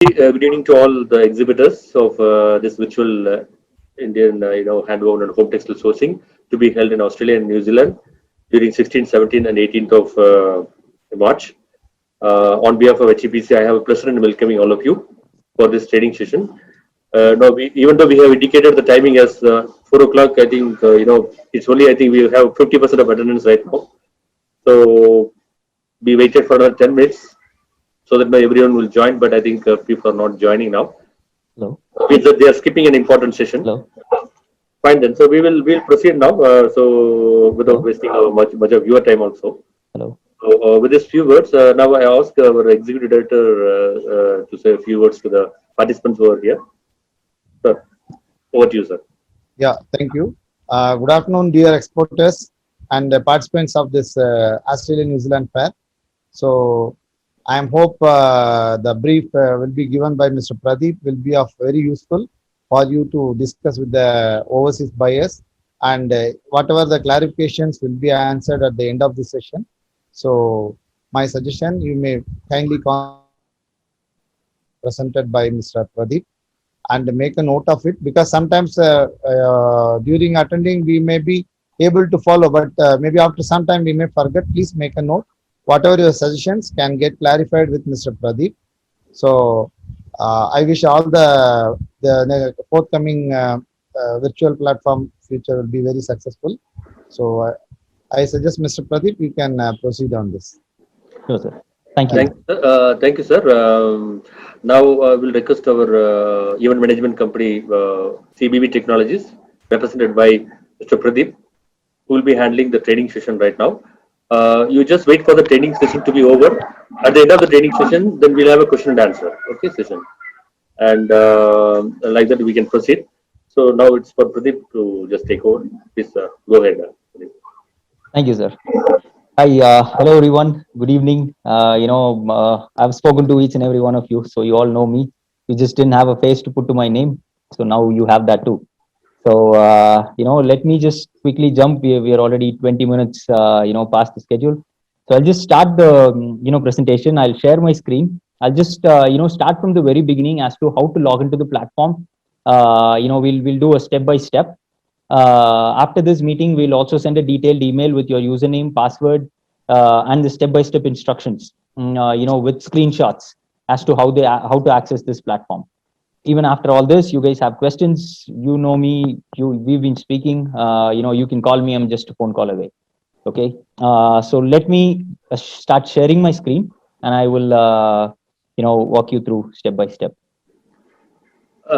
Good evening to all the exhibitors of this virtual Indian, hand-woven and home textile sourcing to be held in Australia and New Zealand during 16th, 17th, and 18th of March. On behalf of HEPC, I have a pleasure in welcoming all of you for this training session. Now, even though we have indicated the timing as 4 o'clock, I think it's only I think we have 50% of attendance right now. So we waited for another 10 minutes so that everyone will join, but I think people are not joining now. Hello. Means that they are skipping an important session. Hello. Fine then. So we'll proceed now. So without Hello. wasting much of your time also. Hello. So with these few words, now I ask our executive director to say a few words to the participants who are here. Sir, over to you, sir. Yeah, thank you. Good afternoon, dear exporters and participants of this Australia New Zealand Fair. So, I am hope the brief will be given by Mr. Pradeep will be of very useful for you to discuss with the overseas buyers, and whatever the clarifications will be answered at the end of the session. So, my suggestion, you may kindly presented by Mr. Pradeep and make a note of it, because sometimes during attending we may be able to follow, but maybe after some time we may forget. Please make a note. Whatever your suggestions can get clarified with Mr. Pradeep. So I wish all the forthcoming virtual platform future will be very successful. So I suggest Mr. Pradeep, you can proceed on this. Sure, sir. Thank you. Thank you, sir. Now we'll request our event management company, CBB Technologies, represented by Mr. Pradeep, who will be handling the training session right now. You just wait for the training session to be over. At the end of the training session, then we'll have a question and answer. Okay, session, and like that we can proceed. So now it's for Pradeep to just take over. Please go ahead. Pradeep. Thank you, sir. Hi, hello everyone. Good evening. I've spoken to each and every one of you, so you all know me. You just didn't have a face to put to my name, so now you have that too. So let me just quickly jump. We are already 20 minutes, past the schedule. So I'll just start the presentation. I'll share my screen. I'll just start from the very beginning as to how to log into the platform. We'll do a step by step. After this meeting, we'll also send a detailed email with your username, password, and the step-by-step instructions, with screenshots as to how to access this platform. Even after all this, you guys have questions, you know me, we've been speaking, you can call me, I'm just a phone call away. Okay. So let me start sharing my screen, and I will, walk you through step by step.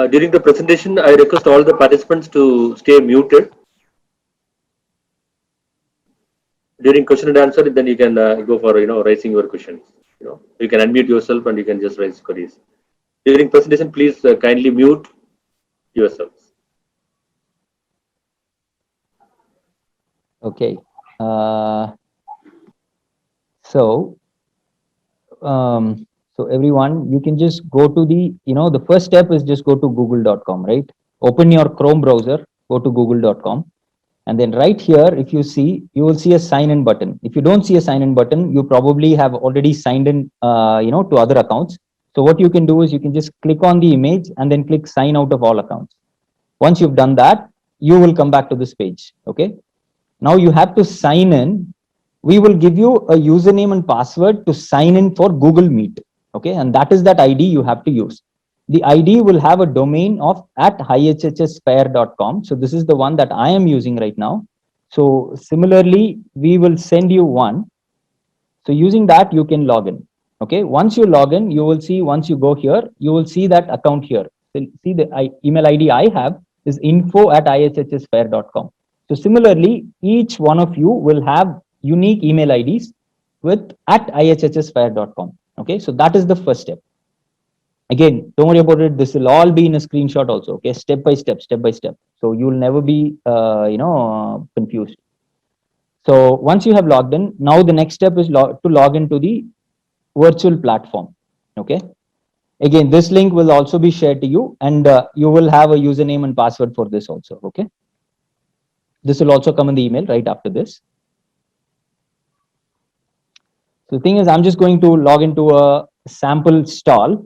During the presentation, I request all the participants to stay muted. During question and answer, then you can go for raising your questions. You can unmute yourself and you can just raise queries. During presentation, please kindly mute yourselves. Okay. So everyone, you can just go to the first step is just go to google.com, right? Open your Chrome browser, go to google.com. And then right here, if you see, you will see a sign in button. If you don't see a sign in button, you probably have already signed in, to other accounts. So what you can do is you can just click on the image and then click sign out of all accounts. Once you've done that, you will come back to this page. Okay. Now you have to sign in. We will give you a username and password to sign in for Google Meet. Okay. And that is that ID you have to use. The ID will have a domain of @ihhsfair.com. So this is the one that I am using right now. So similarly, we will send you one. So using that, you can log in. Okay. Once you log in, you will see, once you go here, you will see that account here. So see the email ID I have is info@ihhsfair.com. So similarly, each one of you will have unique email IDs with @ihhsfair.com. Okay. So that is the first step. Again, don't worry about it. This will all be in a screenshot also. Okay. Step by step, step by step. So you will never be, confused. So once you have logged in, now the next step is to log into the virtual platform. Okay. Again, this link will also be shared to you, and you will have a username and password for this also. Okay. This will also come in the email right after this. So the thing is, I'm just going to log into a sample stall,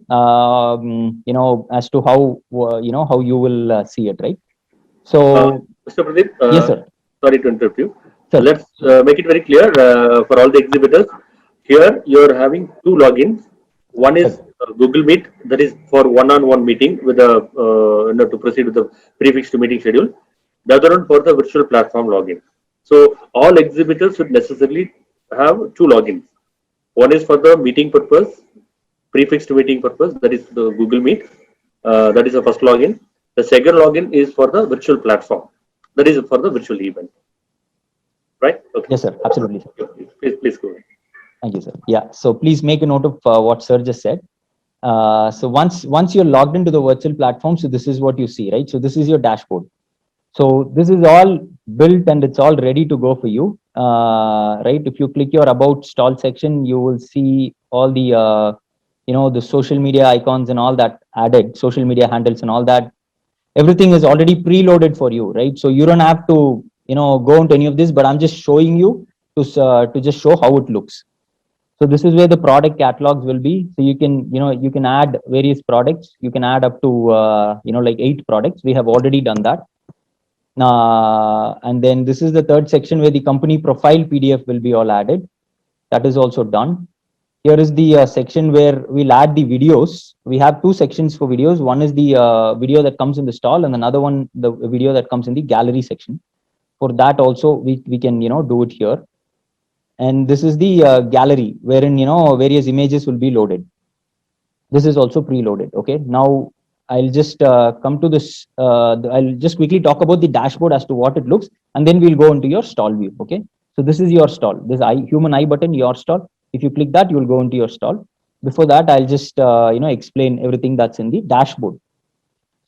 as to how, how you will see it, right? So, Mr. Pradeep, yes, sir. sorry to interrupt you. Sir. Let's make it very clear for all the exhibitors. Here, you're having two logins. One is Google Meet, that is for one-on-one meeting with the to proceed with the prefix to meeting schedule. The other one for the virtual platform login. So all exhibitors should necessarily have two logins. One is for the meeting purpose, prefix to meeting purpose, that is the Google Meet. That is the first login. The second login is for the virtual platform. That is for the virtual event. Right? Okay. Yes, sir. Absolutely, sir. Please go ahead. Thank you, sir. Yeah. So please make a note of what sir just said. So once you're logged into the virtual platform, so this is what you see, right? So this is your dashboard. So this is all built and it's all ready to go for you, right? If you click your about stall section, you will see all the, the social media icons and all that added, social media handles and all that. Everything is already preloaded for you, right? So you don't have to, go into any of this, but I'm just showing you to just show how it looks. So this is where the product catalogs will be. So you can add various products. You can add up to, like 8 products. We have already done that. And then this is the third section where the company profile PDF will be all added. That is also done. Here is the section where we'll add the videos. We have 2 sections for videos. One is the video that comes in the stall, and another one, the video that comes in the gallery section. For that also, we can, do it here. And this is the gallery wherein, various images will be loaded. This is also preloaded. Okay. Now I'll just come to this. I'll just quickly talk about the dashboard as to what it looks, and then we'll go into your stall view. Okay. So this is your stall. This human eye button, your stall. If you click that, you will go into your stall. Before that, I'll just, explain everything that's in the dashboard.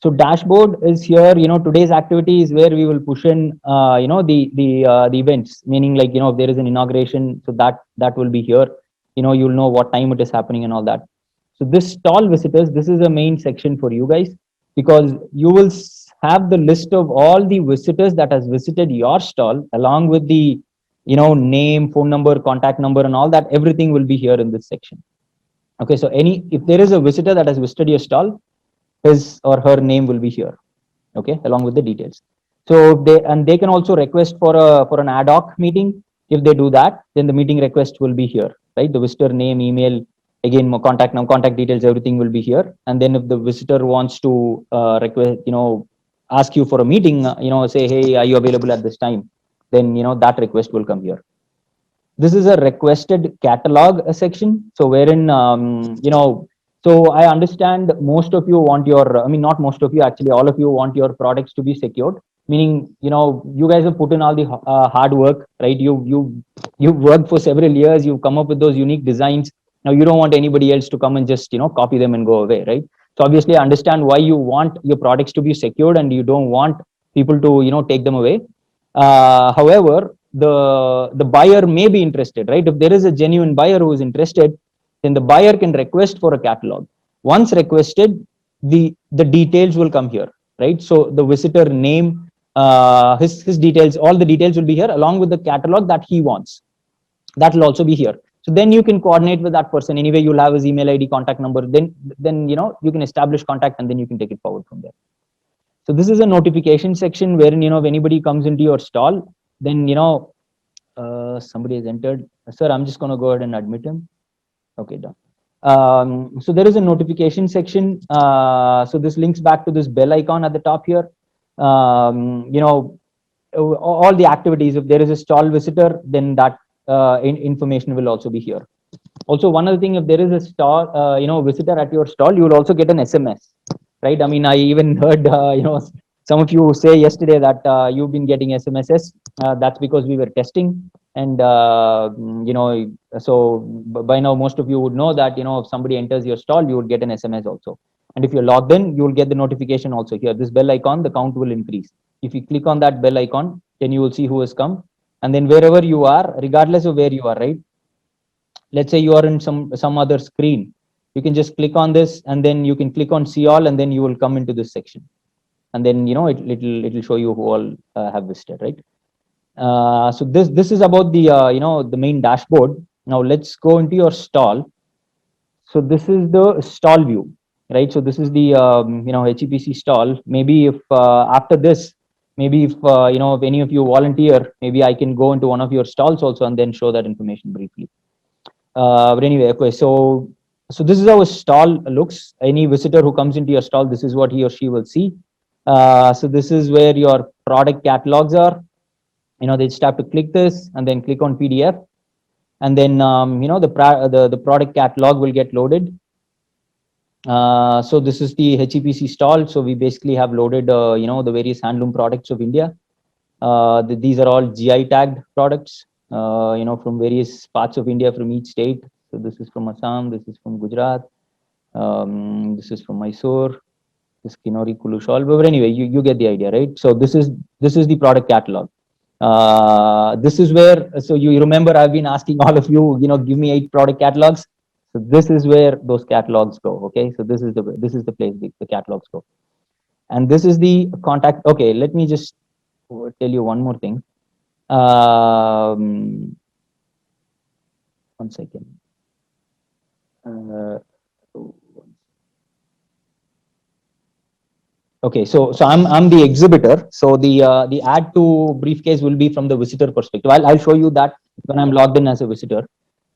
So dashboard is here, today's activity is where we will push in, the events, meaning like, if there is an inauguration, so that will be here, you'll know what time it is happening and all that. So this stall visitors, this is the main section for you guys, because you will have the list of all the visitors that has visited your stall along with the, name, phone number, contact number, and all that, everything will be here in this section. Okay. So if there is a visitor that has visited your stall, his or her name will be here, okay, along with the details. So they can also request for an ad hoc meeting. If they do that, then the meeting request will be here, right? The visitor name, email, again, contact details, everything will be here. And then if the visitor wants to request, ask you for a meeting, say, hey, are you available at this time? Then that request will come here. This is a requested catalog section. So wherein so I understand most of you want not most of you, actually, all of you want your products to be secured. Meaning, you guys have put in all the hard work, right? You've worked for several years. You've come up with those unique designs. Now you don't want anybody else to come and just, copy them and go away, right? So obviously, I understand why you want your products to be secured and you don't want people to, take them away. However, the buyer may be interested, right? If there is a genuine buyer who is interested, then the buyer can request for a catalog. Once requested, the details will come here, right? So the visitor name, his details, all the details will be here along with the catalog that he wants. That will also be here. So then you can coordinate with that person. Anyway, you'll have his email ID, contact number. Then you can establish contact and then you can take it forward from there. So this is a notification section wherein, if anybody comes into your stall, then, somebody has entered. Sir, I'm just going to go ahead and admit him. Okay, done. So there is a notification section. So this links back to this bell icon at the top here. All the activities, if there is a stall visitor, then that information will also be here. Also, one other thing, if there is a stall, visitor at your stall, you will also get an SMS, right? I mean, I even heard, some of you say yesterday that you've been getting SMSs. That's because we were testing. And, so by now, most of you would know that, if somebody enters your stall, you would get an SMS also. And if you're logged in, you will get the notification also here. This bell icon, the count will increase. If you click on that bell icon, then you will see who has come. And then wherever you are, regardless of where you are, right? Let's say you are in some other screen. You can just click on this and then you can click on see all and then you will come into this section. And then, it'll show you who all have visited, right? So this is about the, the main dashboard. Now let's go into your stall. So this is the stall view, right? So this is the HEPC stall. Maybe if after this, maybe if if any of you volunteer, maybe I can go into one of your stalls also and then show that information briefly. But anyway, okay. So this is how a stall looks. Any visitor who comes into your stall, this is what he or she will see. So this is where your product catalogs are. They just have to click this and then click on PDF, and then the product catalog will get loaded. So this is the HEPC stall. So we basically have loaded the various handloom products of India. These are all GI tagged products, from various parts of India, from each state. So this is from Assam, this is from Gujarat, this is from Mysore, this Kinori Kulu shawl. But anyway, you get the idea, right? So this is the product catalog. This is where, so you remember I've been asking all of you, give me 8 product catalogs. So this is where those catalogs go. Okay, so this is the place the catalogs go, and this is the contact. Okay, let me just tell you one more thing. 1 second. Okay, so I'm the exhibitor. So the add to briefcase will be from the visitor perspective. I'll show you that when I'm logged in as a visitor.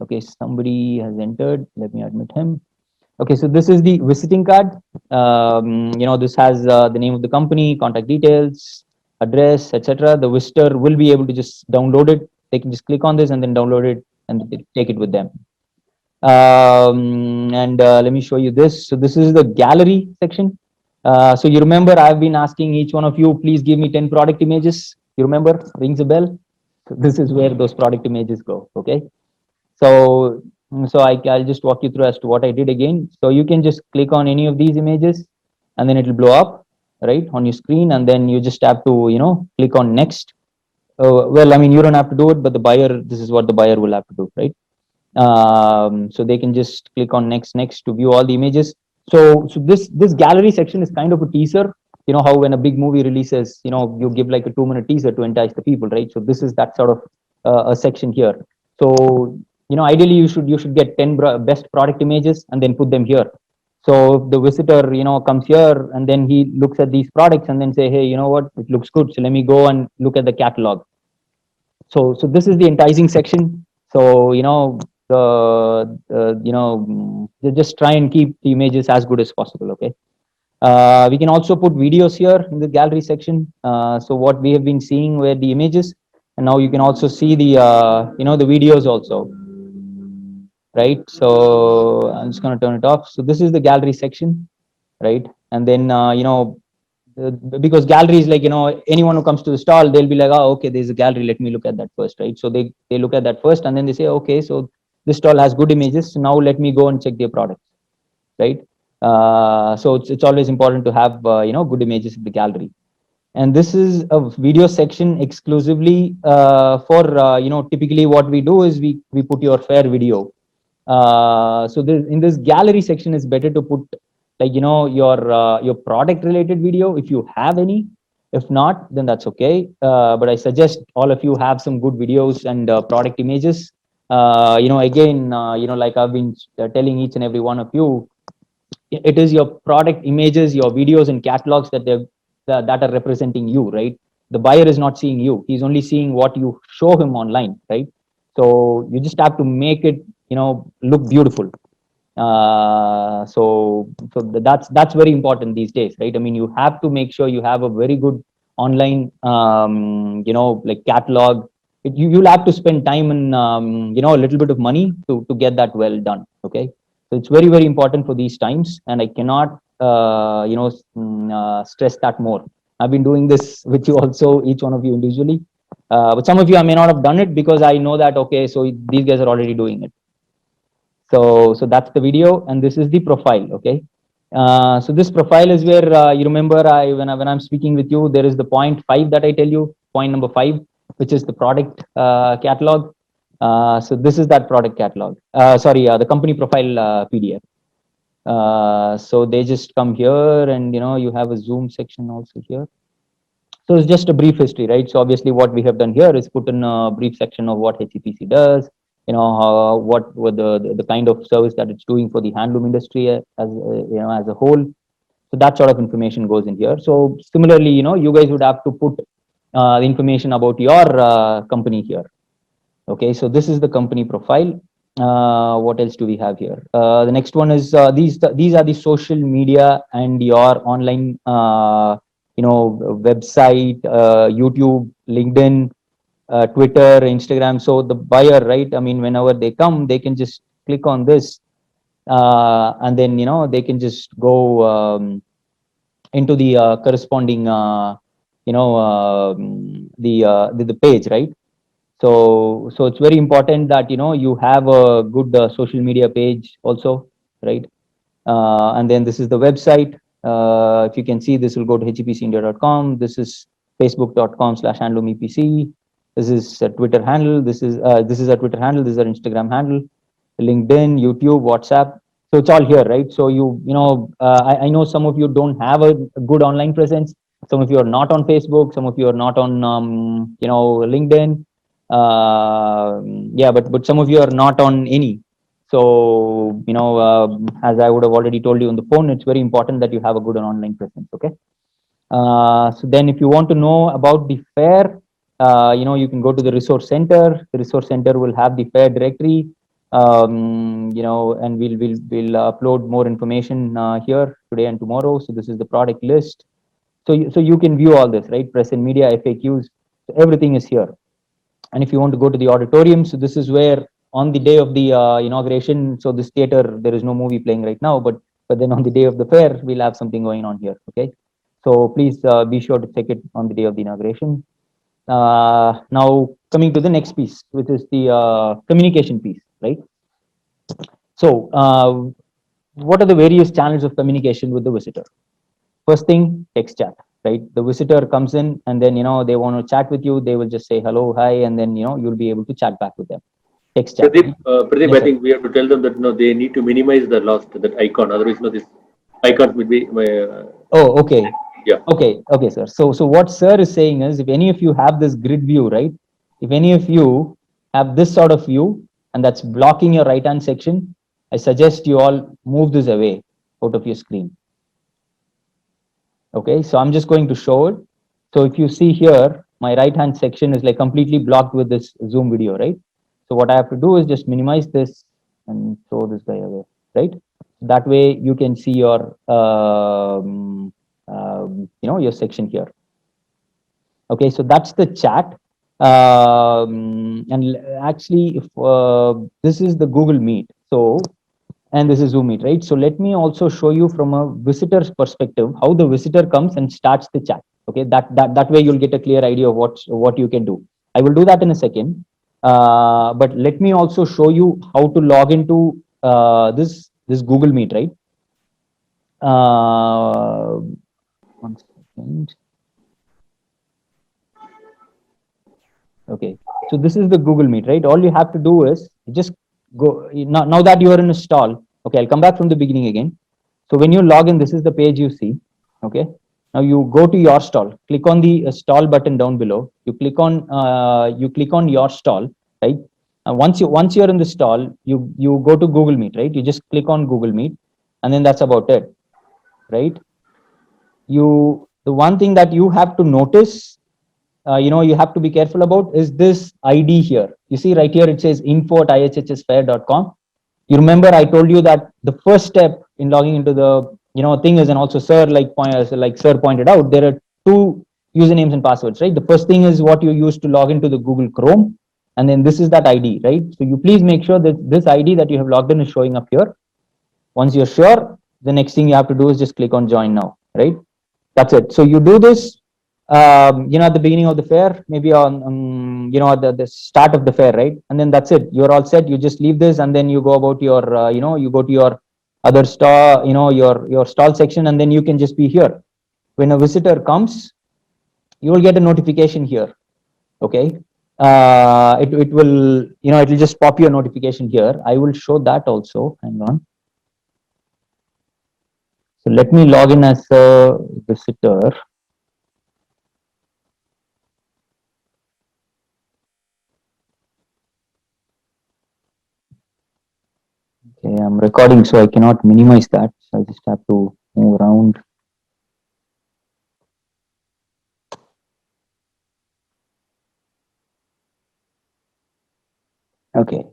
Okay, somebody has entered. Let me admit him. Okay, so this is the visiting card. This has the name of the company, contact details, address, etc. The visitor will be able to just download it. They can just click on this and then download it and take it with them. And let me show you this. So this is the gallery section. So you remember I've been asking each one of you, please give me 10 product images. You remember? Rings a bell? So this is where those product images go. Okay. So I'll just walk you through as to what I did again. So you can just click on any of these images and then it'll blow up right on your screen, and then you just have to click on next. Well, I mean, you don't have to do it, but the buyer, this is what the buyer will have to do, right? So they can just click on next to view all the images. So this gallery section is kind of a teaser. How when a big movie releases, you give like a 2-minute teaser to entice the people, right? So this is that sort of a section here. So ideally you should get 10 best product images and then put them here. So if the visitor comes here and then he looks at these products and then say, hey, you know what, it looks good, so let me go and look at the catalog. So this is the enticing section. So just try and keep the images as good as possible. Okay. We can also put videos here in the gallery section. So what we have been seeing were the images, and now you can also see the the videos also, right? So I'm just going to turn it off. So this is the gallery section, right? And then because gallery is like anyone who comes to the stall, they'll be like, oh, okay, there's a gallery, let me look at that first, right? So they look at that first and then they say, okay, so this stall has good images, so now let me go and check their products, right? So it's always important to have good images in the gallery. And this is a video section exclusively for typically what we do is we put your fair video. So in this gallery section, it's better to put like your product related video if you have any. If not, then that's okay. But I suggest all of you have some good videos and product images. Again, like I've been telling each and every one of you, it is your product images, your videos and catalogs that are representing you, right? The buyer is not seeing you; he's only seeing what you show him online, right? So you just have to make it look beautiful. So that's very important these days, right? I mean, you have to make sure you have a very good online like catalog. You'll have to spend time and a little bit of money to get that well done. Okay, so it's very, very important for these times, and I cannot stress that more. I've been doing this with you also, each one of you individually, but some of you I may not have done it because I know that okay, so these guys are already doing it. So that's the video, and this is the profile. Okay. So this profile is where you remember when I'm speaking with you, there is the point 5 that I tell you, point number 5, which is the product catalog. So this is that product catalog. The company profile PDF. So they just come here, and you have a zoom section also here. So it's just a brief history, right? So obviously what we have done here is put in a brief section of what HEPC does, what were the kind of service that it's doing for the handloom industry as a whole. So that sort of information goes in here. So similarly, you guys would have to put the information about your company here. Okay, so this is the company profile. What else do we have here? The next one is these are the social media and your online website, YouTube, LinkedIn, Twitter, Instagram. So the buyer, right? I mean, whenever they come, they can just click on this, and then they can just go into the corresponding the page, right? So it's very important that you have a good social media page also, right? And then this is the website. If you can see, this will go to hepcindia.com. This is facebook.com/handloomepc. This is a Twitter handle. This is a Twitter handle. This is our Instagram handle, LinkedIn, YouTube, WhatsApp. So it's all here, right? So I know some of you don't have a good online presence. Some of you are not on Facebook. Some of you are not on LinkedIn. Yeah, but some of you are not on any. So as I would have already told you on the phone, it's very important that you have a good online presence. Okay. So then, if you want to know about the fair, you can go to the resource center. The resource center will have the fair directory, and we'll upload more information here today and tomorrow. So this is the product list. So you can view all this, right? Press and media, FAQs, so everything is here. And if you want to go to the auditorium, so this is where on the day of the inauguration, so this theater, there is no movie playing right now, but then on the day of the fair, we'll have something going on here. Okay. So please be sure to check it on the day of the inauguration. Now coming to the next piece, which is the communication piece, right? So what are the various channels of communication with the visitor? First thing, text chat, right? The visitor comes in and then they want to chat with you. They will just say hello, hi, and then you'll be able to chat back with them. Text chat. Pradeep, Yes, I think we have to tell them that they need to minimize the that icon. Otherwise, this icon will be my. Oh, okay. Yeah. Okay, sir. So what sir is saying is, if any of you have this grid view, right? If any of you have this sort of view and that's blocking your right hand section, I suggest you all move this away out of your screen. Okay, so I'm just going to show it. So if you see here, my right hand section is like completely blocked with this Zoom video, right? So what I have to do is just minimize this and throw this guy away, right? That way you can see your your section here. Okay, so that's the chat. And actually, if this is the Google Meet, so and this is Zoom Meet, right? So let me also show you from a visitor's perspective how the visitor comes and starts the chat. Okay, that way you'll get a clear idea of what you can do. I will do that in a second. But let me also show you how to log into this Google Meet, right? One second. Okay, so this is the Google Meet, right? All you have to do is just go now that you are in a stall. Okay, I'll come back from the beginning again. So when you log in, this is the page you see. Okay, now you go to your stall, click on the stall button down below. You click on your stall, right? Once you're in the stall, you go to Google Meet, right? You just click on Google Meet, and then that's about it, right? The one thing that you have to notice, you have to be careful about is this ID here. You see right here, it says info@ihhsfair.com. You remember I told you that the first step in logging into the thing is, and also sir like sir pointed out, there are two usernames and passwords, right? The first thing is what you use to log into the Google Chrome, and then this is that ID, right? So you please make sure that this ID that you have logged in is showing up here. Once you're sure, the next thing you have to do is just click on join now, right? That's it. So you do this at the beginning of the fair, maybe on at the start of the fair, right? And then that's it, you're all set. You just leave this and then you go about your you go to your other stall, your stall section, and then you can just be here. When a visitor comes, you will get a notification here. Okay, it will it will just pop your notification here. I will show that also. Hang on. So let me log in as a visitor. Okay, I'm recording, so I cannot minimize that. So I just have to move around. Okay.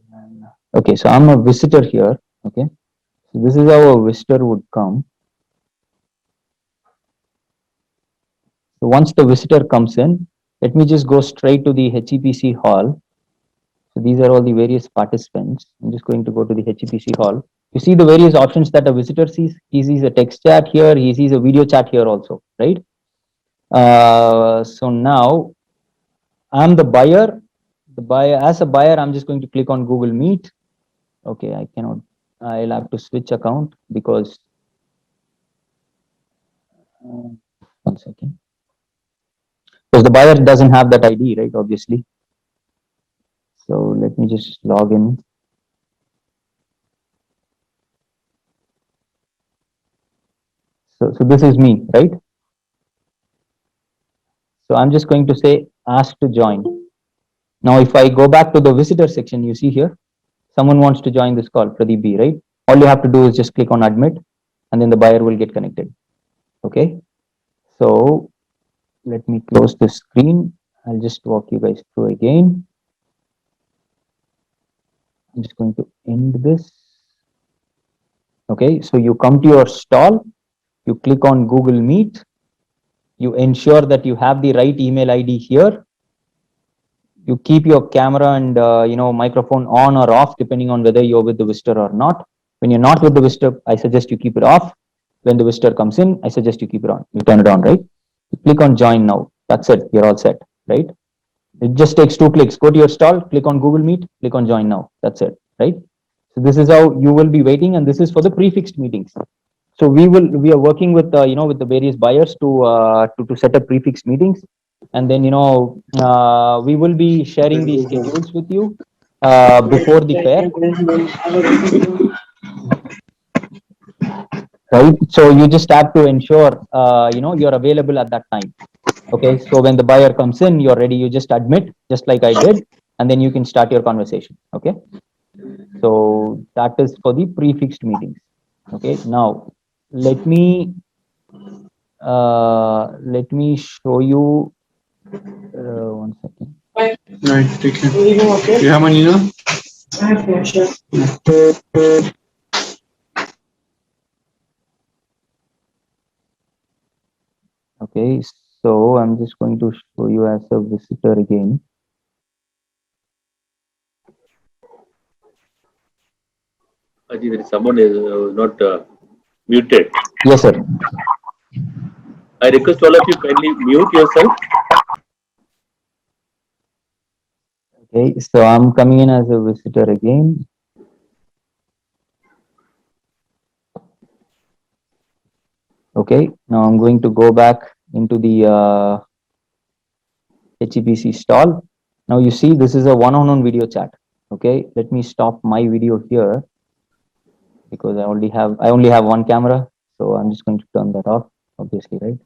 Okay, so I'm a visitor here. Okay. So this is how a visitor would come. So once the visitor comes in, let me just go straight to the HEPC hall. So these are all the various participants. I'm just going to go to the HEPC hall. You see the various options that a visitor sees. He sees a text chat here. He sees a video chat here also, right? So now I'm the buyer. The buyer, as a buyer, I'm just going to click on Google Meet. Okay, I cannot. I'll have to switch account because. 1 second. Because the buyer doesn't have that ID, right? Obviously. So let me just log in. So this is me, right? So I'm just going to say ask to join. Now, if I go back to the visitor section, you see here, someone wants to join this call, Pradeep B, right? All you have to do is just click on admit and then the buyer will get connected. Okay. So let me close the screen. I'll just walk you guys through again. I'm just going to end this. Okay. So you come to your stall, you click on Google Meet, you ensure that you have the right email ID here. You keep your camera and microphone on or off depending on whether you're with the visitor or not. When you're not with the visitor, I suggest you keep it off. When the visitor comes in, I suggest you keep it on. You turn it on, right? You click on join now. That's it. You're all set, right? It just takes 2 clicks. Go to your stall, click on Google Meet, click on join now. That's it, right? So this is how you will be waiting, and this is for the prefixed meetings. So we are working with with the various buyers to set up prefixed meetings, and then we will be sharing these schedules with you before the fair, right? So you just have to ensure you're available at that time. Okay, so when the buyer comes in, you're ready. You just admit, just like I did, and then you can start your conversation. Okay, so that is for the prefixed meetings. Okay, now let me show you 1 second. Right, take care. You have money now? Okay, so I'm just going to show you as a visitor again. I think there is someone is not muted. Yes, sir. I request all of you kindly mute yourself. Okay, so I'm coming in as a visitor again. Okay, now I'm going to go back into the HEPC stall. Now you see this is a one-on-one video chat. Okay, let me stop my video here because I only have one camera, so I'm just going to turn that off, obviously, right?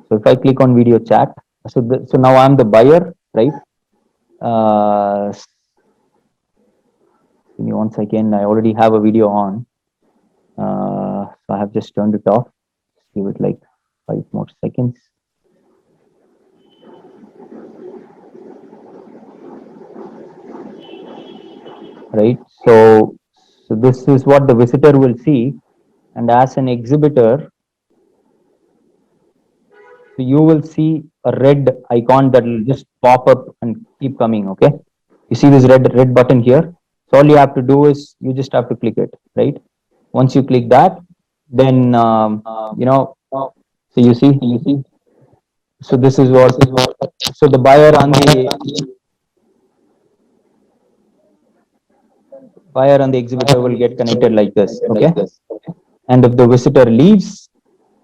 So if I click on video chat, so now I'm the buyer, right? Give me 1 second. I already have a video on, so I have just turned it off. Give it like 5 more seconds. Right. So this is what the visitor will see, and as an exhibitor, so you will see a red icon that will just pop up and keep coming. Okay. You see this red button here. So all you have to do is you just have to click it, right? Once you click that, then so you see. So this is what. So the buyer and the exhibitor will get connected like this. Okay. And if the visitor leaves,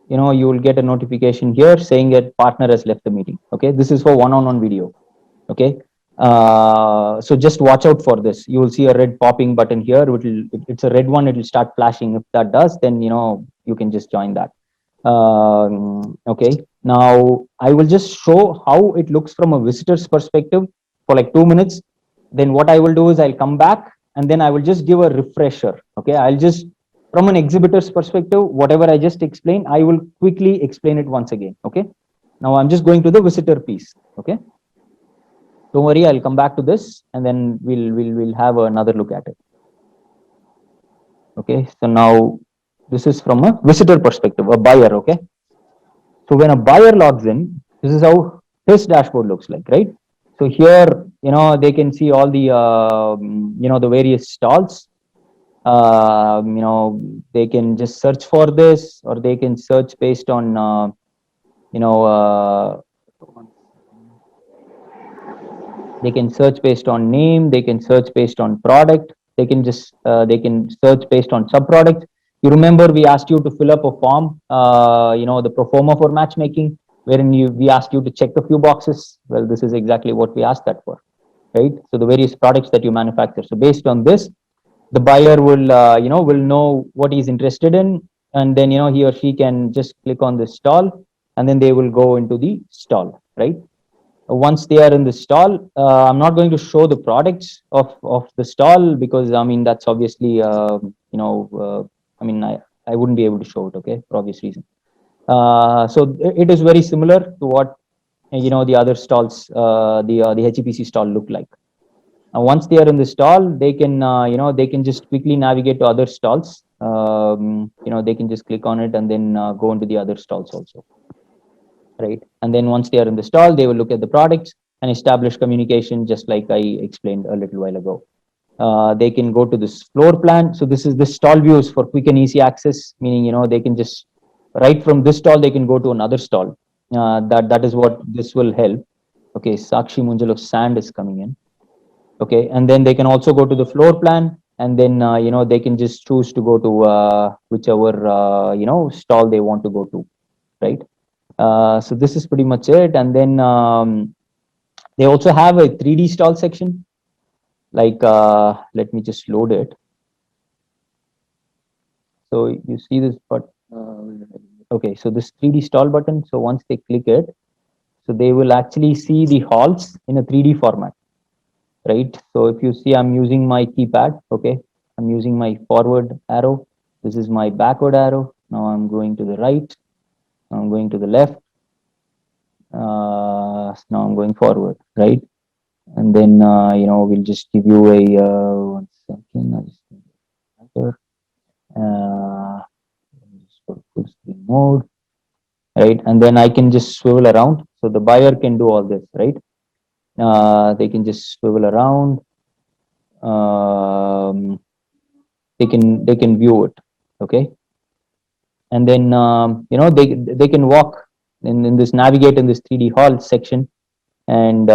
you will get a notification here saying that partner has left the meeting. Okay. This is for one-on-one video. Okay. So just watch out for this. You will see a red popping button here. It's a red one. It will start flashing. If that does, then you can just join that. Okay. Now I will just show how it looks from a visitor's perspective for like 2 minutes. Then what I will do is I'll come back and then I will just give a refresher. Okay, I'll just, from an exhibitor's perspective, whatever I just explained, I will quickly explain it once again. Okay, now I'm just going to the visitor piece. Okay, don't worry, I'll come back to this, and then we'll have another look at it. Okay, so now this is from a visitor perspective, a buyer. Okay, so when a buyer logs in, this is how his dashboard looks like, right? So here, they can see all the, the various stalls. They can just search for this, or they can search based on, they can search based on name, they can search based on product, they can just, they can search based on sub products. You remember we asked you to fill up a form, the pro forma for matchmaking, wherein we asked you to check a few boxes. Well, this is exactly what we asked that for, right? So the various products that you manufacture. So based on this, the buyer will, will know what he's interested in, and then, he or she can just click on the stall, and then they will go into the stall, right? Once they are in the stall, I'm not going to show the products of the stall, because I mean that's obviously, I mean, I wouldn't be able to show it, okay, for obvious reason. So it is very similar to what, the other stalls, the HEPC stall look like. Once they are in the stall, they can, they can just quickly navigate to other stalls. They can just click on it and then go into the other stalls also, right? And then once they are in the stall, they will look at the products and establish communication, just like I explained a little while ago. They can go to this floor plan. So this is the stall views for quick and easy access, meaning, they can just, right from this stall, they can go to another stall. That is what this will help. Okay, Sakshi Munjal of Sand is coming in. Okay, and then they can also go to the floor plan, and then, they can just choose to go to whichever, stall they want to go to, right? So this is pretty much it. And then they also have a 3D stall section. Like, let me just load it. So you see this, but okay, so this 3D stall button. So once they click it, so they will actually see the halls in a 3D format, right? So if you see, I'm using my keypad. Okay, I'm using my forward arrow. This is my backward arrow. Now I'm going to the right. I'm going to the left. Now I'm going forward, right? And then, we'll just give you a, 1 second. I'll just go to full screen mode, right? And then I can just swivel around. So the buyer can do all this, right? They can just swivel around. They can view it, okay? And then, they can walk in this, navigate in this 3D hall section. And,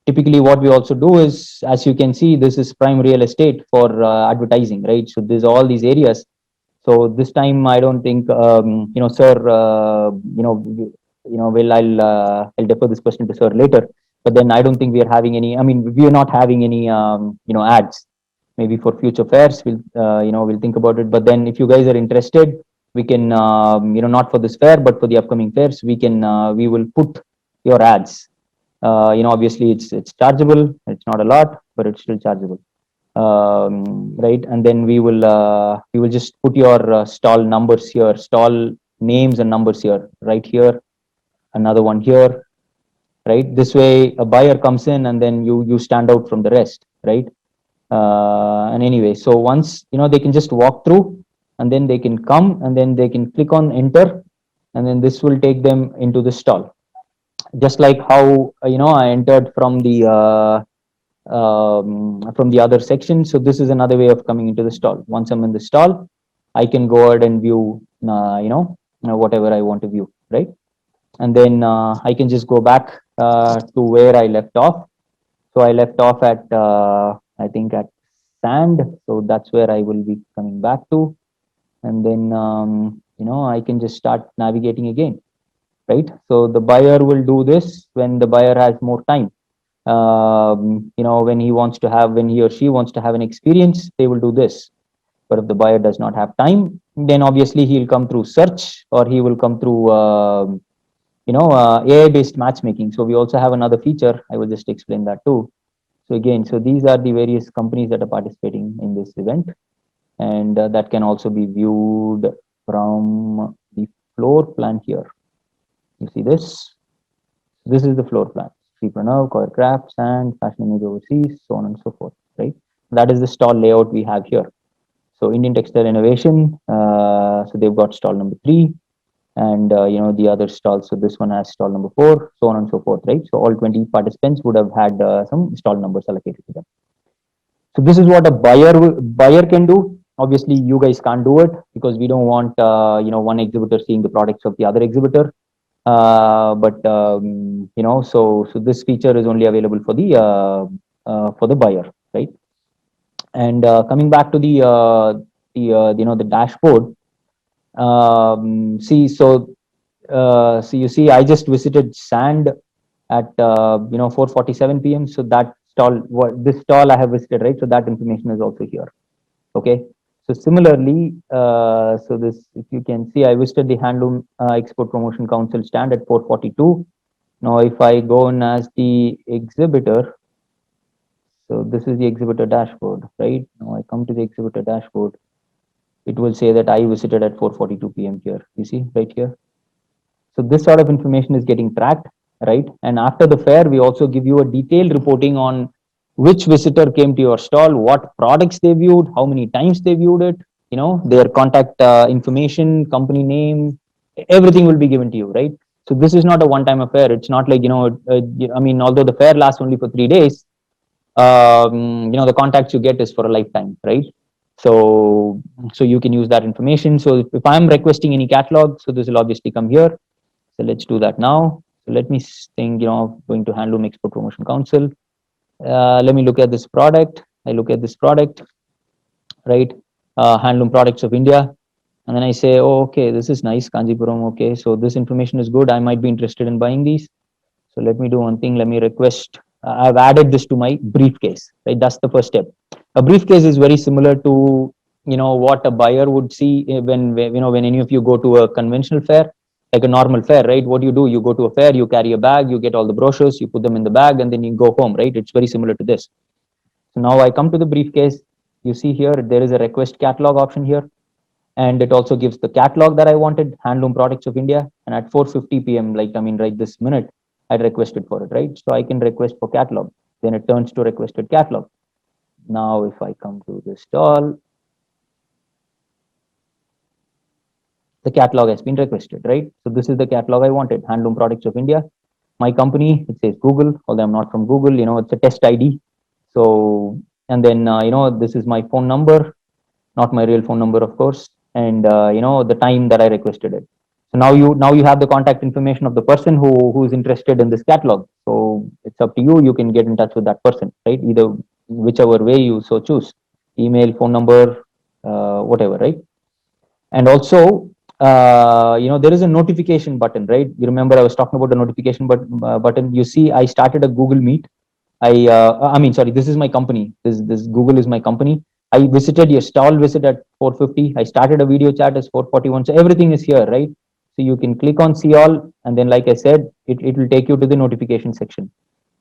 typically what we also do is, as you can see, this is prime real estate for advertising, right? So there's all these areas. So this time, I don't think, sir, well, I'll defer this question to sir later. But then I don't think we are having any, I mean, we are not having any, ads. Maybe for future fairs, we'll think about it. But then if you guys are interested, we can, not for this fair, but for the upcoming fairs, we will put your ads. Obviously it's chargeable. It's not a lot, but it's still chargeable, right? And then we will just put your stall numbers here, stall names and numbers here, right here, another one here, right? This way a buyer comes in and then you stand out from the rest, right? And anyway, so once, they can just walk through, and then they can come, and then they can click on enter, and then this will take them into the stall. Just like how, I entered from the other section. So this is another way of coming into the stall. Once I'm in the stall, I can go ahead and view, whatever I want to view, right? And then I can just go back to where I left off. So I left off at, I think at sand. So that's where I will be coming back to. And then, I can just start navigating again, right? So the buyer will do this when the buyer has more time. When he or she wants to have an experience, they will do this. But if the buyer does not have time, then obviously he'll come through search, or he will come through, AI-based matchmaking. So we also have another feature. I will just explain that too. So again, so these are the various companies that are participating in this event, and that can also be viewed from the floor plan here. You see this? This is the floor plan. Sri Pranav, Choreographs, and Fashion Image Overseas, so on and so forth, right? That is the stall layout we have here. So Indian Textile Innovation, so they've got stall number 3, and the other stalls. So this one has stall number 4, so on and so forth, right? So all 20 participants would have had some stall numbers allocated to them. So this is what a buyer can do. Obviously, you guys can't do it because we don't want one exhibitor seeing the products of the other exhibitor. So this feature is only available for the buyer, right? And coming back to the dashboard, so you see, I just visited Sand at 4:47 p.m. So that this stall I have visited, right? So that information is also here. Okay. So similarly, so this, if you can see, I visited the Handloom Export Promotion Council stand at 4:42. Now, if I go on as the exhibitor, so this is the exhibitor dashboard, right? Now I come to the exhibitor dashboard. It will say that I visited at 4:42 p.m. here. You see right here. So this sort of information is getting tracked, right? And after the fair, we also give you a detailed reporting on which visitor came to your stall, what products they viewed, how many times they viewed it, their contact information, company name, everything will be given to you, right? So this is not a one-time affair. It's not like, although the fair lasts only for 3 days, the contacts you get is for a lifetime, right? So you can use that information. So if I'm requesting any catalog, so this will obviously come here. So let's do that now. So let me think, going to Handloom Export Promotion Council. Let me look at this product. I look at this product, right? Handloom Products of India. And then I say, oh, okay, this is nice, Kanjipuram. Okay, so this information is good. I might be interested in buying these. So let me do one thing. Let me request. I've added this to my briefcase, right? That's the first step. A briefcase is very similar to, what a buyer would see when any of you go to a conventional fair, like a normal fair, right? What do? You go to a fair, you carry a bag, you get all the brochures, you put them in the bag, and then you go home, right? It's very similar to this. So now I come to the briefcase. You see here, there is a request catalog option here. And it also gives the catalog that I wanted, Handloom Products of India. And at 4:50 p.m., right this minute, I requested for it, right? So I can request for catalog. Then it turns to requested catalog. Now, if I come to the stall, the catalog has been requested, right? So this is the catalog I wanted, Handloom Products of India. My company, it says Google, although I'm not from Google, it's a test ID. So, and then, this is my phone number, not my real phone number, of course. And, the time that I requested it. So now you have the contact information of the person who is interested in this catalog. So it's up to you. You can get in touch with that person, right? Either whichever way you so choose, email, phone number, whatever, right? And also, there is a notification button, right? You remember I was talking about the notification button. You see, I started a Google Meet. Sorry, this is my company. This Google is my company. I visited your stall visit at 4:50. I started a video chat at 4:41. So everything is here, right? So you can click on see all, and then, like I said, it will take you to the notification section.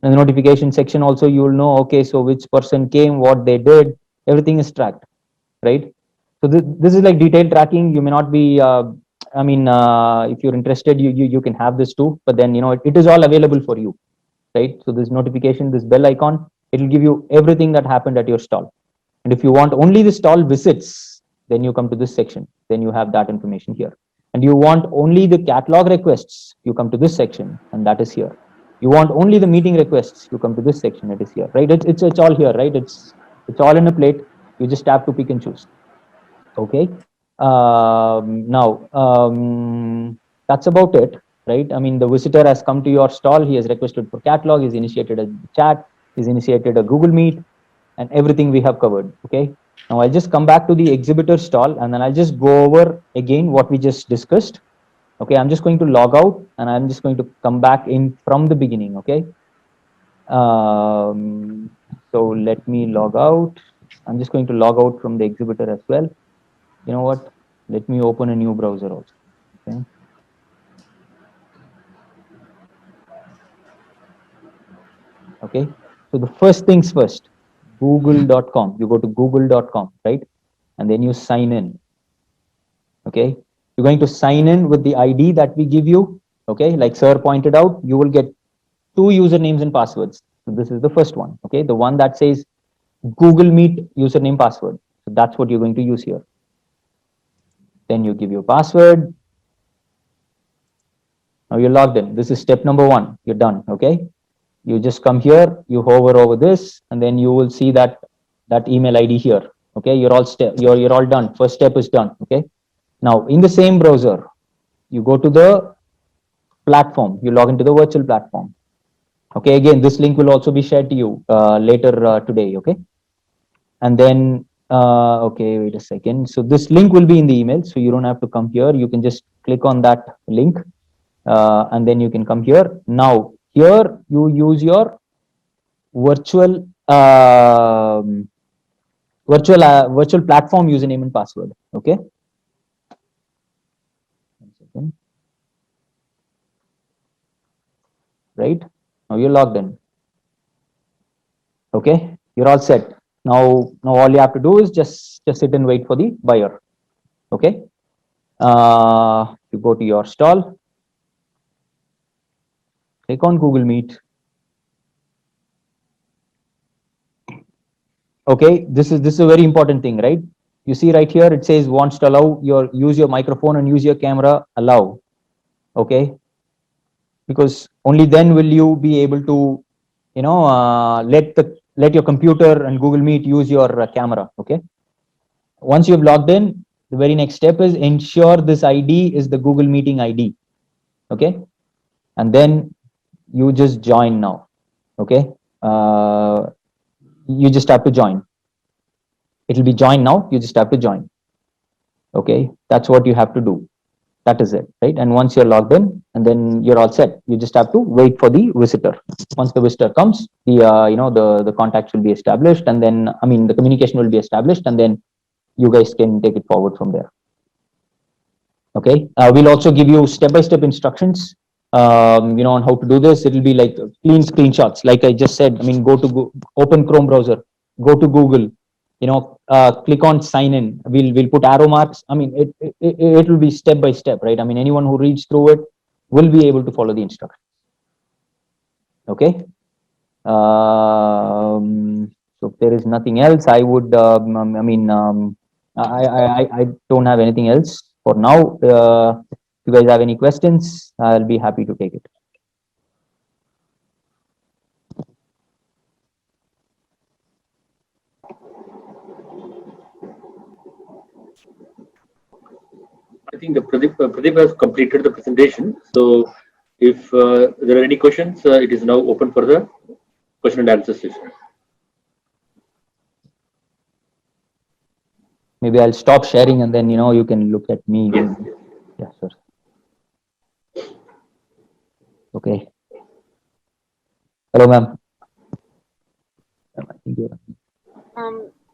And the notification section also, you will know, okay, so which person came, what they did, everything is tracked, right? So this is like detailed tracking. You may not be, if you're interested, you can have this too, but then, it is all available for you, right? So this notification, this bell icon, it will give you everything that happened at your stall. And if you want only the stall visits, then you come to this section. Then you have that information here. And you want only the catalog requests, you come to this section, and that is here. You want only the meeting requests, you come to this section, it is here, right? It's all here, right? It's all in a plate. You just have to pick and choose. Okay. Now, that's about it, right? I mean, the visitor has come to your stall. He has requested for catalog. He's initiated a chat. He's initiated a Google Meet, and everything we have covered. Okay. Now I'll just come back to the exhibitor stall, and then I'll just go over again what we just discussed. Okay. I'm just going to log out, and I'm just going to come back in from the beginning. Okay. So let me log out. I'm just going to log out from the exhibitor as well. You know what? Let me open a new browser also. Okay. Okay. So the first things first, google.com. You go to google.com, right? And then you sign in. Okay. You're going to sign in with the ID that we give you. Okay. Like sir pointed out, you will get 2 usernames and passwords. So this is the first one. Okay. The one that says Google Meet username password. So that's what you're going to use here. Then you give your password. Now you're logged in. This is step number 1. You're done. Okay. You just come here, you hover over this, and then you will see that email ID here. Okay. You're all done. First step is done. Okay. Now in the same browser, you go to the platform. You log into the virtual platform. Okay. Again, this link will also be shared to you later today. Okay. And then okay, wait a second. So this link will be in the email, so you don't have to come here. You can just click on that link, and then you can come here. Now here you use your virtual virtual platform username and password. Okay. 1 second. Right. Now you're logged in. Okay. You're all set. Now all you have to do is just sit and wait for the buyer. Okay. You go to your stall, click on Google Meet. Okay, this is a very important thing, right? You see right here, it says wants to allow use your microphone and use your camera, allow. Okay, because only then will you be able to, let your computer and Google Meet use your camera. Okay. Once you've logged in, the very next step is ensure this ID is the Google Meeting ID. Okay, and then you just join now. Okay, you just have to join. It'll be joined now. You just have to join. Okay, that's what you have to do. That is it, right? And once you're logged in, and then you're all set. You just have to wait for the visitor. Once the visitor comes, the contacts will be established, and then the communication will be established, and then you guys can take it forward from there. Okay, we'll also give you step-by-step instructions, on how to do this. It'll be like clean screenshots. Like I just said, open Chrome browser, go to Google, click on sign in. We'll put arrow marks. It will be step by step, right? Anyone who reads through it will be able to follow the instructions. Okay. So if there is nothing else, I would, I don't have anything else for now. If you guys have any questions, I'll be happy to take it. I think the Pradeep has completed the presentation. So if there are any questions, it is now open for the question and answer session. Maybe I'll stop sharing and then, you can look at me. Yes. Yeah, sure. Okay. Hello, ma'am.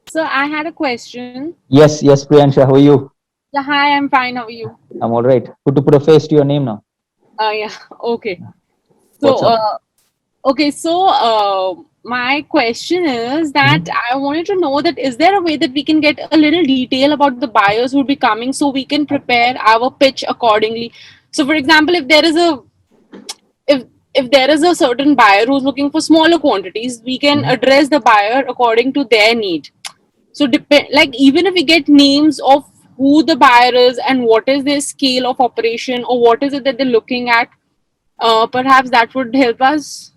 So I had a question. Yes, Priyansha, how are you? Yeah, hi, I'm fine. How are you? I'm all right. Good to put a face to your name now. Yeah, okay. What's So, up? okay, so my question is that I wanted to know that is there a way that we can get a little detail about the buyers who will be coming so we can prepare our pitch accordingly? So, for example, if there is a certain buyer who's looking for smaller quantities, we can address the buyer according to their need. So like even if we get names of who the buyer is and what is their scale of operation or what is it that they're looking at, perhaps that would help us.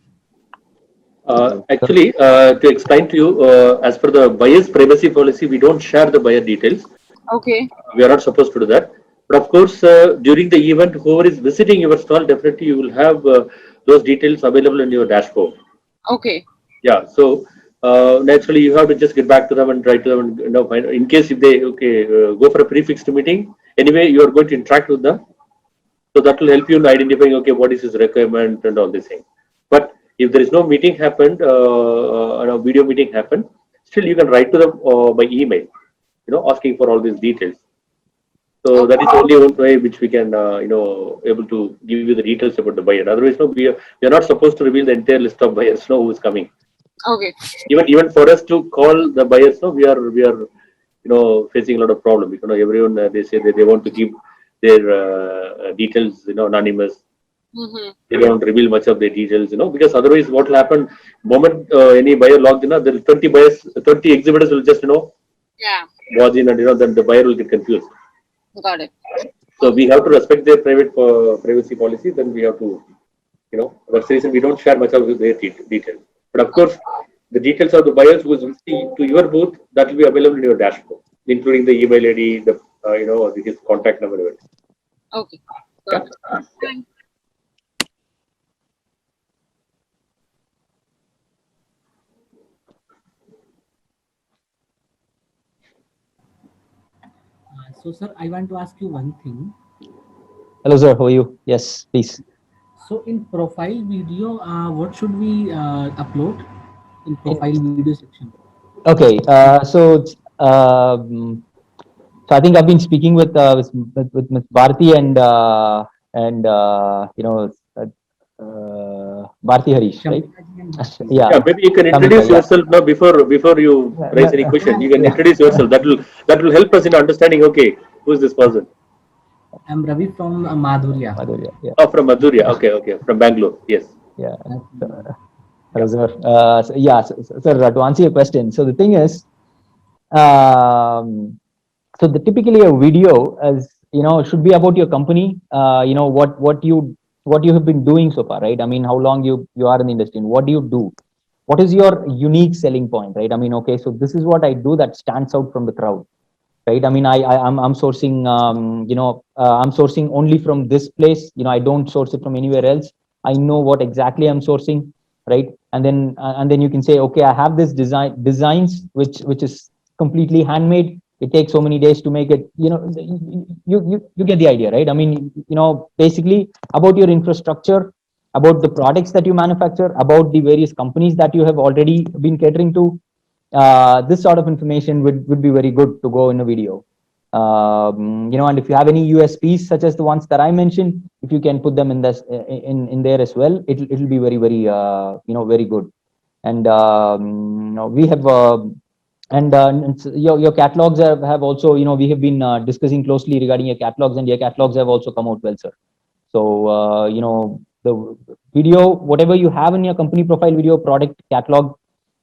Actually, to explain to you, as per the buyer's privacy policy, we don't share the buyer details. Okay. We are not supposed to do that. But of course, during the event, whoever is visiting your stall, definitely you will have those details available in your dashboard. Okay. Yeah. So naturally, you have to just get back to them and try to them and find. In case if they go for a prefixed meeting, anyway, you are going to interact with them. So that will help you in identifying what is his requirement and all this thing. But if there is no meeting happened, a video meeting happened, still you can write to them by email, asking for all these details. So that is only one way which we can, able to give you the details about the buyer. Otherwise, no, we are not supposed to reveal the entire list of buyers, who is coming. Okay. Even for us to call the buyers, no, we are facing a lot of problem. Everyone they say that they want to keep their details anonymous. Mm-hmm. They don't reveal much of their details, because otherwise what will happen? Moment any buyer logged in, there are 20 buyers, 30 exhibitors will just Yeah. log in, and then the buyer will get confused. Got it. So we have to respect their privacy policy. Then we have to, that's the reason we don't share much of their details. But of course, the details of the buyers who is visiting to your booth, that will be available in your dashboard, including the email ID, the his contact number, everything. Okay. Got it. Thanks. So, sir, I want to ask you one thing. Hello, sir. How are you? Yes, please. So, in profile video, what should we upload in profile video section? Okay. So I think I've been speaking with Ms. Bharti and Bharti Harish, right? Yeah, Yeah. maybe you can introduce Shamika, yeah. yourself now before you raise any question. You can introduce yourself. That will help us in understanding. Okay, who is this person? I'm Ravi from Madhurya. Madhurya, yeah. Oh, from Madhurya. Okay, from Bangalore. Yes. Yeah. Hello, sir. Sir, to answer your question, so the thing is, so typically a video should be about your company, what you have been doing so far, right? I mean, how long you are in the industry, and what do you do? What is your unique selling point, right? I mean, okay, so this is what I do that stands out from the crowd, right? I mean, I'm sourcing, I'm sourcing only from this place. I don't source it from anywhere else. I know what exactly I'm sourcing, right? And then you can say, okay, I have this designs which is completely handmade. It takes so many days to make it. You get the idea, right? I mean, basically about your infrastructure, about the products that you manufacture, about the various companies that you have already been catering to. This sort of information would be very good to go in a video. And if you have any USPs such as the ones that I mentioned, if you can put them in this in there as well, it'll be very very good. And we have your catalogs have also, we have been discussing closely regarding your catalogs, and your catalogs have also come out well, sir. So the video, whatever you have in your company profile video, product catalog,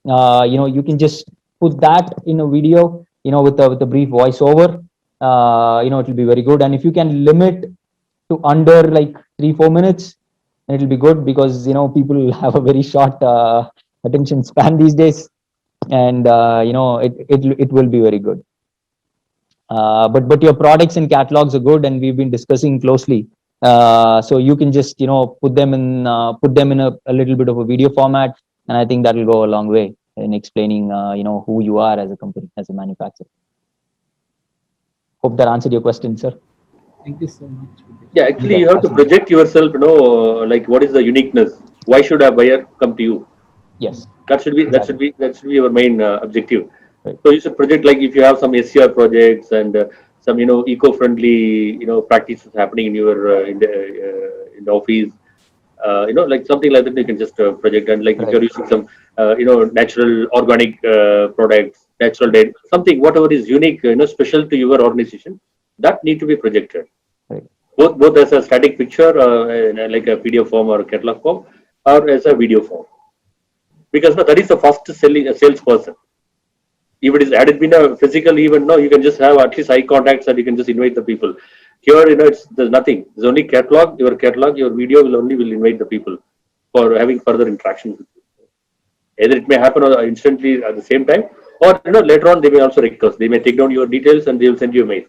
you can just put that in a video, with a brief voiceover. It will be very good. And if you can limit to under like 3-4 minutes, then it'll be good, because people have a very short attention span these days, and it will be very good. But your products and catalogs are good, and we've been discussing closely. So you can just put them in a little bit of a video format, and I think that will go a long way in explaining who you are as a company, as a manufacturer. Hope that answered your question, sir. Thank you so much. Yeah, actually, you have to project yourself. Like what is the uniqueness? Why should a buyer come to you? Yes. That should be your main objective. Right. So you should project, like if you have some SCR projects and some eco-friendly practices happening in your in the office, like something like that, you can just project. And like if you're using some natural organic products, natural data, something whatever is unique, special to your organization, that need to be projected. Right. Both as a static picture, like a PDF form or a catalog form, or as a video form. Because that is the first salesperson. If it is had it been a physical event, no, you can just have at least eye contacts and you can just invite the people. Here, there's nothing. There's only catalog. Your video will invite the people for having further interactions with you. Either it may happen instantly at the same time, or later on they may also request. They may take down your details and they will send you a mail.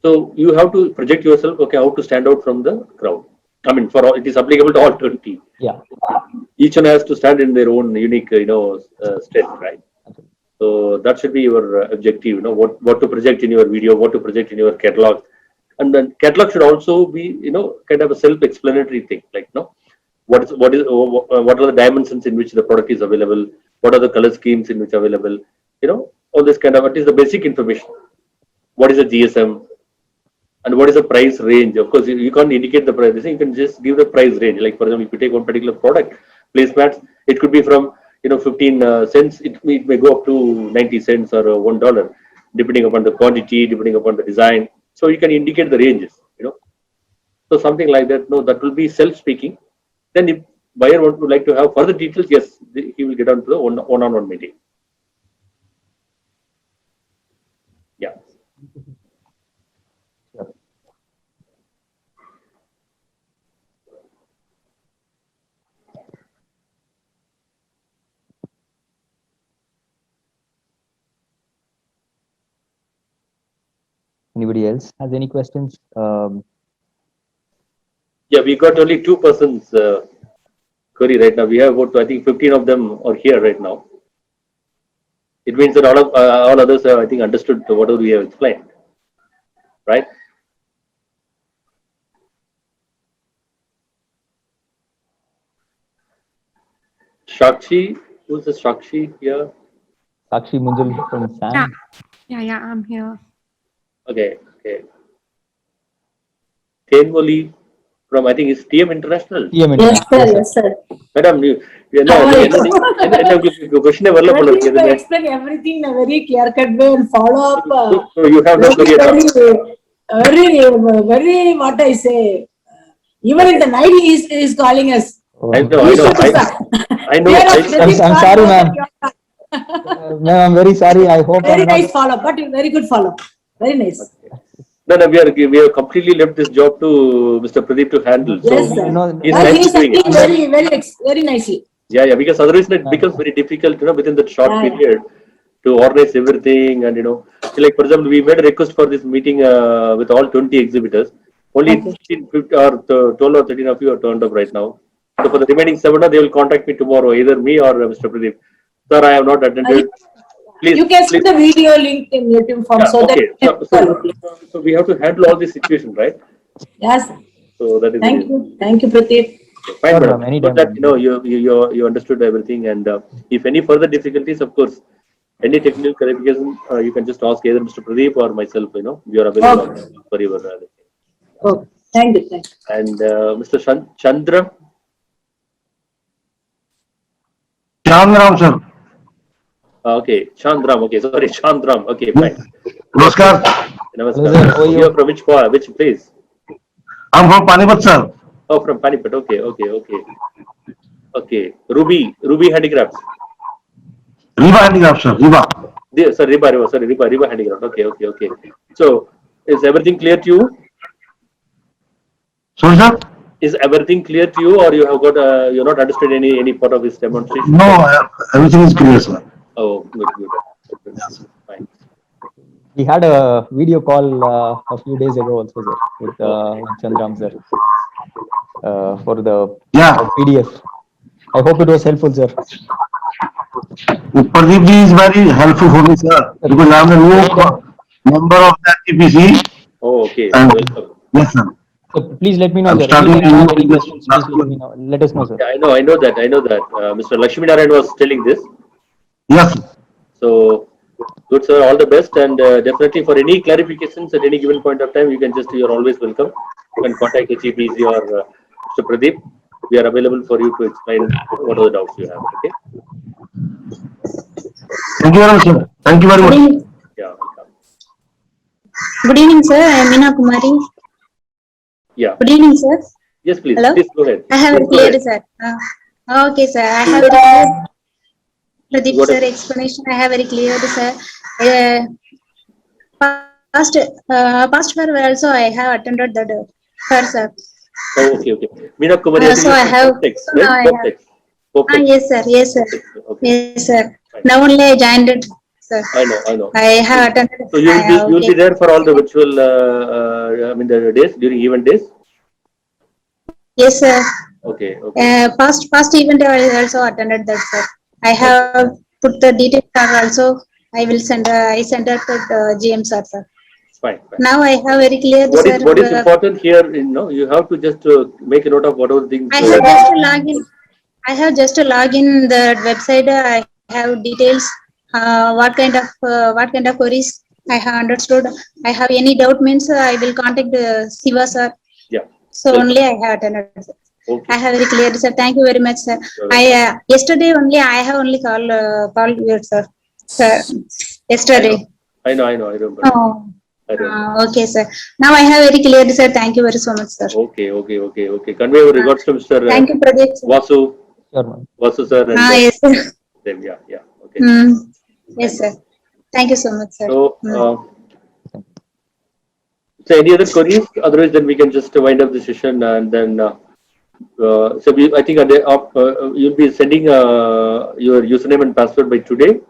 So you have to project yourself. Okay, how to stand out from the crowd. I mean, it is applicable to all 20. Yeah. Each one has to stand in their own unique, strength, right? So that should be your objective. What to project in your video, what to project in your catalog, and then catalog should also be, kind of a self-explanatory thing. Like, what are the dimensions in which the product is available? What are the color schemes in which available? All this kind of, at least the basic information. What is the GSM? And what is the price range? Of course, you can't indicate the price. You can just give the price range. Like, for example, if you take one particular product, placemats, It could be from 15 cents. It may go up to 90 cents or $1, depending upon the quantity, depending upon the design. So you can indicate the ranges. So something like that. No, that will be self-speaking. Then if buyer would like to have further details, yes, he will get on to the one-on-one meeting. Yeah. Anybody else has any questions? Yeah, we got only 2 persons query right now. We have about, I think, 15 of them are here right now. It means that all others have, I think, understood whatever we have explained, right? Shakshi, who's the Shakshi here? Sakshi Munjal from SAM. Yeah, I'm here. Okay. Tenmoli from, I think, it's TM International. TM Yes, International. yes, sir. Madam, question Explain everything in a very clear-cut way and follow up. So you have no query at all. Very, what I say. Even in the night, he is calling us. I know. I'm sorry, ma'am. Ma'am, I'm very sorry. I hope Very I'm not- nice follow, but very good follow. Very nice. No, we have completely left this job to Mr. Pradeep to handle. Yes, So sir. he's But he nice is doing it. acting very nicely. Yeah, because otherwise it becomes very difficult, within that short Yeah. period to organize everything and, like, for example, we made a request for this meeting with all 20 exhibitors. Only Okay. 15, 15 or 12 or 13 of you are turned up right now. So for the remaining 7, they will contact me tomorrow, either me or Mr. Pradeep. Sir, I have not attended. Please, You can see the video link in YouTube form, Yeah, so okay. that. So we have to handle all this situation, right? Yes. So that is Thank you, Pradeep. fine, Sure, madam. ma'am, anytime, Good that you understood everything, and if any further difficulties, of course, any technical clarification, you can just ask either Mr. Pradeep or myself. We are available for your. Oh, thank you. And Mr. Chandra. Chandram, sir. Okay, Chandram. Okay, sorry, Chandram. Okay, fine. Namaskar. Hello, sir. How are you? You are from which place? I'm from Panipat, sir. Oh, from Panipat. Okay. Ruby Handicrafts. Riva Handicraft, sir. Riva. Riba Handicraft. Okay. So, is everything clear to you? Sorry, sir? Is everything clear to you, or you have got you're not understood any part of this demonstration? No, everything is clear, sir. Oh, good. Fine. We had a video call a few days ago also, sir, with Chandram, sir, for the PDF. I hope it was helpful, sir. Pradeep ji is very helpful for me, sir, because I'm a new member of the TPC. Oh, okay. And, Welcome. yes, sir. So please let me know, I'm sir. If starting you to have use any this questions, please let me know. Let us know, sir. Yeah, I know that. Mr. Lakshmi Narayan was telling this. Yes, sir. So, good, sir. All the best, and definitely for any clarifications at any given point of time, you're always welcome. You can contact HEPC or Mr. Pradeep. We are available for you to explain what are the doubts you have. Okay. Thank you very much, sir. Thank you very much. Yeah. Welcome. Good evening, sir. I am Meena Kumari. Yeah. Good evening, sir. Yes, please. Hello? Please go ahead. I have Please a go clear, ahead. sir. Okay, sir. I have very clear. Pradeep, What sir, is- explanation. I have very clear, sir. Past year also I have attended that, sir. Oh, okay. Meena Kumari, I think So you're I from have. Poptex, So now right? I have. Poptex. Poptex. Yes, sir. Okay. Yes, sir. Fine. Now only I joined it, sir. I know. I have attended. So you'll be Okay. there for all the virtual, the days during event days. Yes, sir. Okay. Past event I also attended that, sir. I have put the details also. I will send. I send that to GM sir. Fine. Now I have very clear, What sir. is important here? You have to just make a note of whatever things. I have just to log in. I have just to log in the website. I have details. What kind of queries I have understood. I have any doubt means I will contact Siva sir. Yeah. So Welcome. only I have attended. Okay. I have very clear, sir. Thank you very much, sir. Yesterday only I have only called you, sir. Sir, yesterday. I know. I remember. Oh. I remember. Okay, sir. Now I have very clear, sir. Thank you very so much, sir. Okay. Convey our regards to Mr. Thank you, Pradeep, sir. Vasu. Sure, ma'am. Vasu sir and Yes, sir. them. Yeah. Okay. Yes, sir. Thank you so much, sir. So, so any other queries? Otherwise, then we can just wind up the session and then. I think you'll be sending your username and password by today.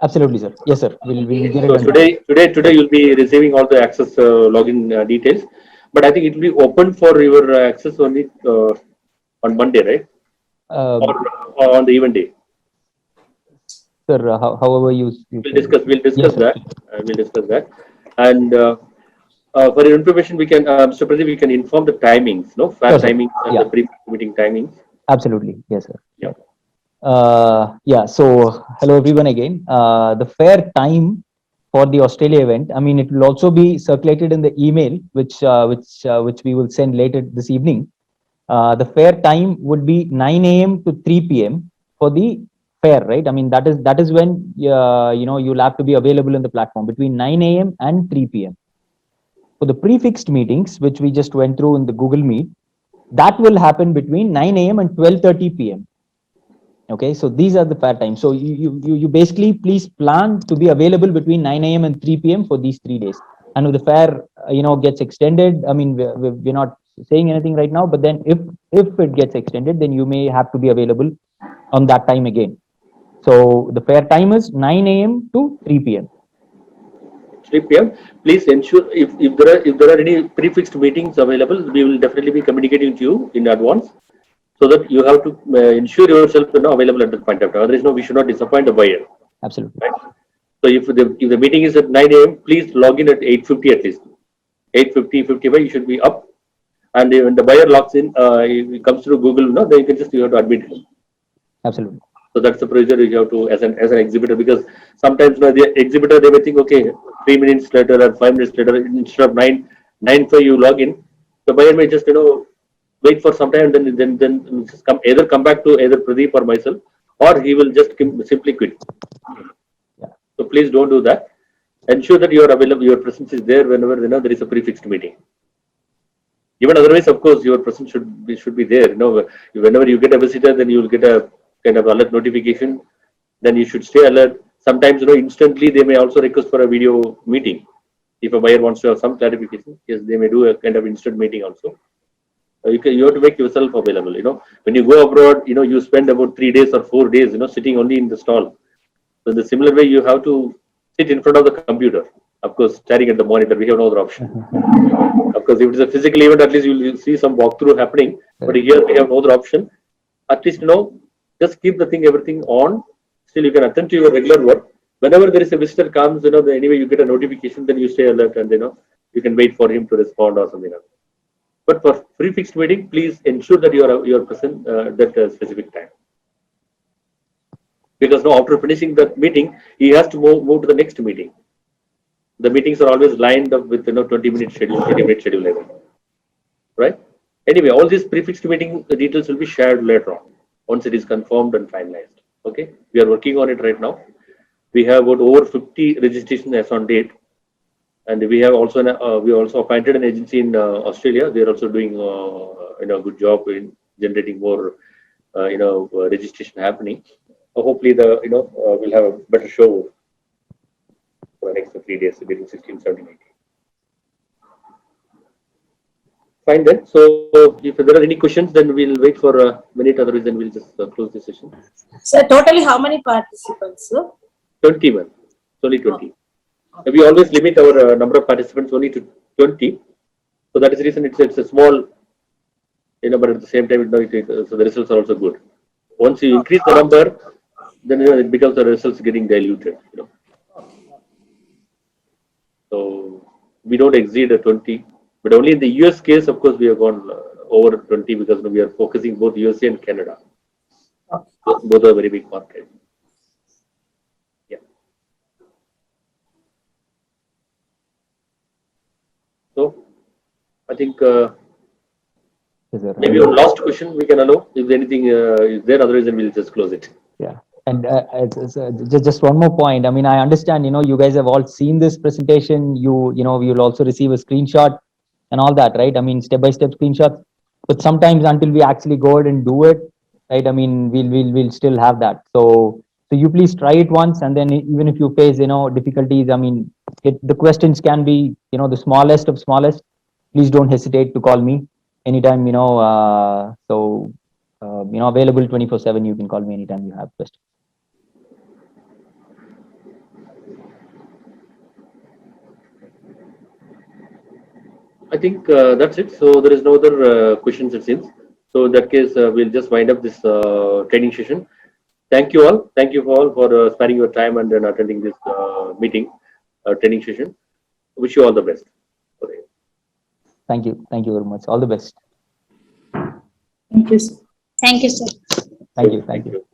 Absolutely, sir. Yes, sir. We'll get it So done. today you'll be receiving all the access login details. But I think it will be open for your access only on Monday, right? Or on the event day. Sir, however you We'll discuss Yes, sir. that. We'll discuss that. And for your information, we can, Mr. Pradeep, we can inform the timings, no? Fair Sure, sir. timings and Yeah. the pre-meeting timings. Absolutely. Yes, sir. Yeah. So hello everyone again. The fair time for the Australia event, I mean, it will also be circulated in the email, which we will send later this evening. The fair time would be 9 a.m. to 3 p.m. for the fair, right? I mean, that is when you'll have to be available in the platform between 9 a.m. and 3 p.m. For the prefixed meetings, which we just went through in the Google Meet, that will happen between 9 a.m. and 12:30 p.m. Okay, so these are the fair times. So you basically please plan to be available between 9 a.m. and 3 p.m. for these 3 days. And if the fair gets extended, I mean we're not saying anything right now, but then if it gets extended, then you may have to be available on that time again. So the fair time is 9 a.m. to 3 p.m. 3 p.m. Please ensure if there are any prefixed meetings available, we will definitely be communicating to you in advance, so that you have to ensure yourself available at that point of time. Otherwise, we should not disappoint the buyer. Absolutely. Right? So if the meeting is at 9 a.m., please log in at 8:50 at least. 8:50, 55, you should be up. And when the buyer logs in, if it comes through Google, then you have to admit him. Absolutely. So that's the procedure you have to as an exhibitor, because sometimes the exhibitor, they may think, okay, 3 minutes later or 5 minutes later, instead of 9:05 you log in, the buyer may just wait for some time, and then either come back to either Pradeep or myself, or he will just simply quit. Yeah. So please don't do that. Ensure that you are available, your presence is there whenever there is a prefixed meeting. Even otherwise, of course, your presence should be there. Whenever you get a visitor, then you will get a kind of alert notification. Then you should stay alert. Sometimes, instantly they may also request for a video meeting. If a buyer wants to have some clarification, yes, they may do a kind of instant meeting also. You have to make yourself available. When you go abroad, you spend about 3 days or 4 days, sitting only in the stall. So in the similar way, you have to sit in front of the computer. Of course, staring at the monitor, we have no other option. Of course, if it is a physical event, at least you will see some walkthrough happening. But here we have no other option. At least, just keep everything on. Still, you can attend to your regular work. Whenever there is a visitor comes, anyway you get a notification, then you stay alert, and you can wait for him to respond or something else. But for prefixed meeting, please ensure that you are present at that specific time. Because now, after finishing that meeting, he has to move to the next meeting. The meetings are always lined up with 20-minute schedule, 30-minute schedule level, right? Anyway, all these prefixed meeting details will be shared later on once it is confirmed and finalized. Okay, we are working on it right now. We have about over 50 registrations as on date, and we have also appointed an agency in Australia. They are also doing a good job in generating more registration happening. Hopefully, we'll have a better show for the next 3 days, between 16, 17, 18. Fine then. So if there are any questions, then we'll wait for a minute. Otherwise, then we'll just close the session. Sir, totally how many participants, sir? 21. It's only 20. We always limit our number of participants only to 20. So that is the reason it's a small, but at the same time, so the results are also good. Once you increase the number, then it becomes the results getting diluted. So we don't exceed a 20, but only in the US case, of course, we have gone over 20 because we are focusing both USA and Canada. Both are very big markets. Yeah. So I think. Yes, sir. Maybe one last question we can allow. If anything is there, otherwise then we'll just close it. Yeah. And just one more point. I mean, I understand, you guys have all seen this presentation. You'll also receive a screenshot and all that, right? I mean, step-by-step screenshots. But sometimes until we actually go ahead and do it, right? I mean, we'll still have that. So you please try it once, and then even if you face, difficulties, I mean, the questions can be, the smallest of smallest. Please don't hesitate to call me anytime, available 24/7. You can call me anytime you have questions. I think that's it. So there is no other questions it seems. So in that case, we'll just wind up this training session. Thank you all. Thank you all for sparing your time and then attending this meeting, training session. Wish you all the best. Okay. Thank you. Thank you very much. All the best. Thank you, sir. Thank you, sir. Thank you. Thank you.